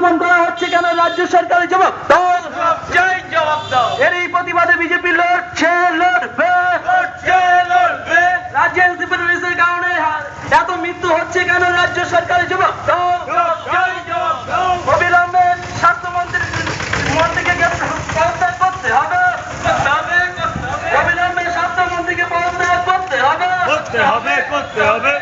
অপমান করা হচ্ছে কেন রাজ্য সরকারের জবাব দাও, জবাব দাও। এর এই প্রতিবাদে বিজেপি লড়ছে লড়বে। রাজ্যে এলসিপি রিলিজের কারণে এত মৃত্যু হচ্ছে কেন রাজ্য সরকারের জবাব দাও। অবিলম্বে স্বাস্থ্যমন্ত্রীকে পদত্যাগ করতে হবে। অবিলম্বে স্বাস্থ্যমন্ত্রীকে পদত্যাগ করতে হবে।